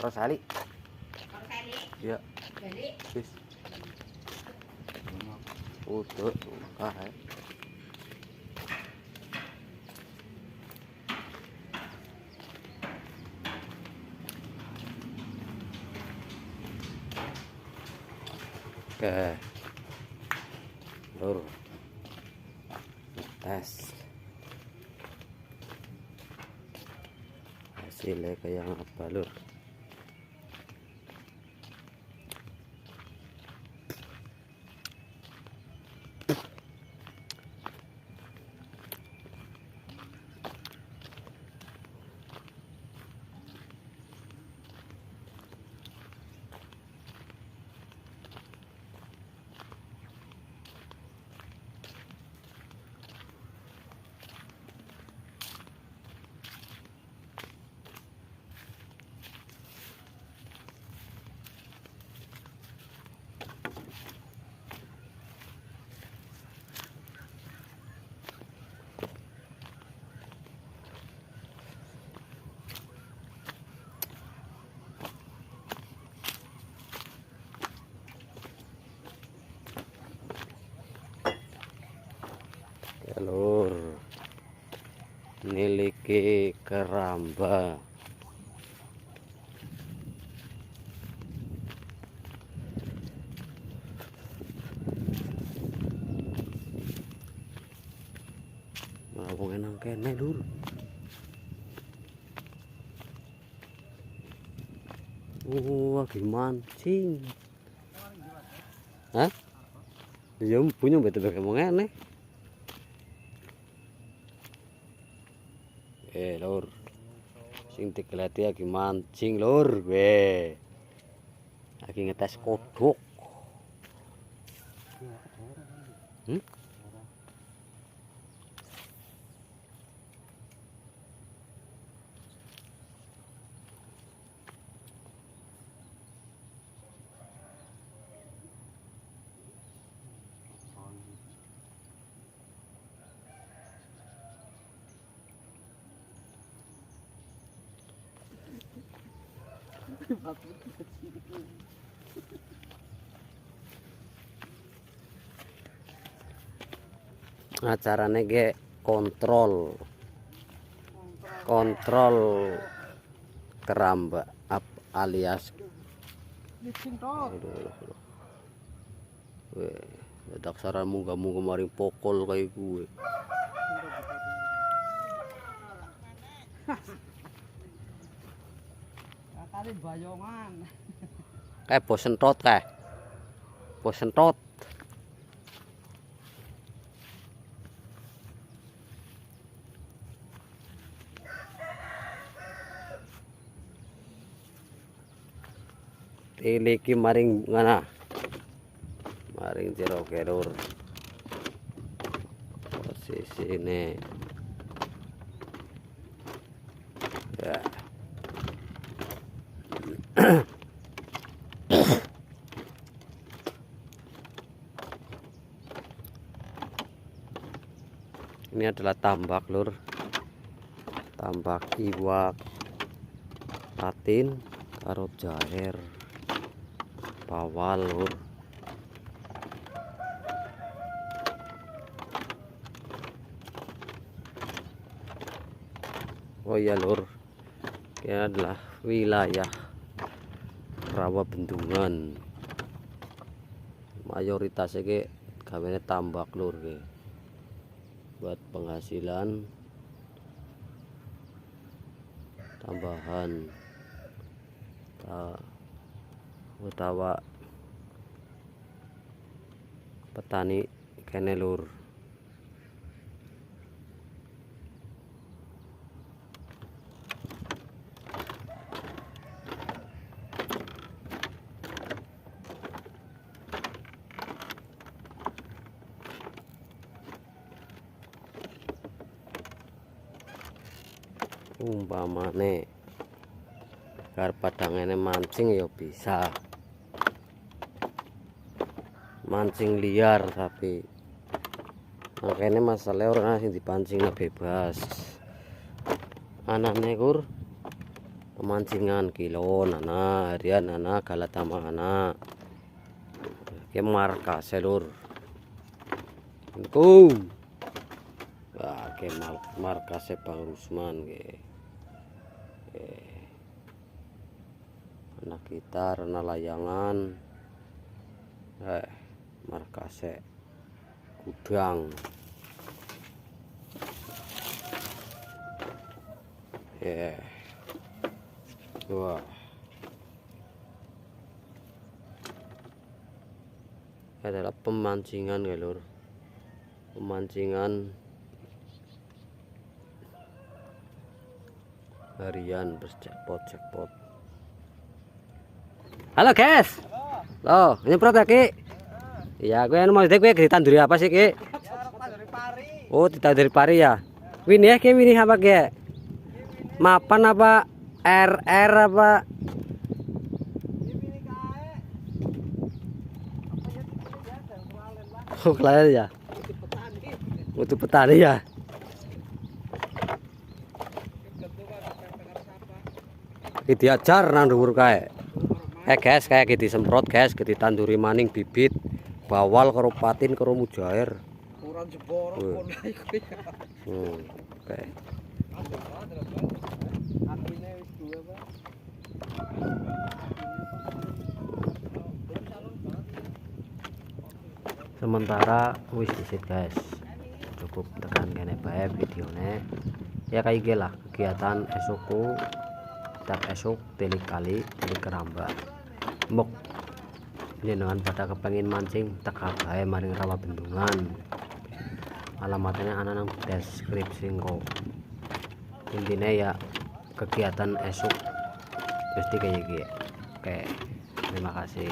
Rosali. Ya. Wis. Udah, kae. Oke. Lur. Tes. Hasilnya kayak apa, Lur? Lur, niliki keramba. Mau ngenang kene, Lur. Lagi mancing. Hah? Ya punya betul mau ngene. Lur, sing dikelati lagi mancing, Lur. Lagi ngetes kodok. Acarane ge kontrol keramba alias daksaran munggah-munggah maring pokol kayak gue. Kali bayongan. Kayak bos sentot kayak. Bos sentot. Tiliki maring ngana. Maring jero Lur. Posisi ini. Ya. Ini adalah tambak, Lur. Tambak iwak patin karo jaher bawal, Lur. Oh iya, Lur. Ini adalah wilayah rawa bendungan. Mayoritasnya ke gawene tambak, Lur, ke. Buat penghasilan tambahan utawa petani kene, Lur. Umpamane kar padangene mancing ya bisa mancing liar, tapi makanya masalah orang sing dipancing bebas anane, Kur. pemancingan kilo nana harian nana galatama nana ke markas lur wah ke markas Bang Rusman anak kita rena layangan markas gudang wah adalah pemancingan ya lur, pemancingan harian berjackpot. Halo guys, lo nyemprot ya ki? Iya, gue mau gue ditanduri apa sih ki? Oh, ditanduri pari ya. Wini ya ki, wini apa ki? Mapan apa? RR apa? Oh, klien ya? Untuk petani ya? Iki diajar nang dhuwur kae. Guys, kayak gitu semprot guys, gitu tanduri maning bibit, bawal karo patin karo mujair. Kurang jebor kon iku ya. Oke. Artine wis duwe apa? Sementara wis disit guys, cukup tekan kene bae videone ya kayak gini lah kegiatan esokku setiap esok telik kali telik keramba mok dengan pada kepengin mancing teka bae maring rawa bendungan, alamatnya ana nang deskripsi kok. Intinya ya kegiatan esok pasti kayak gini. Oke, terima kasih.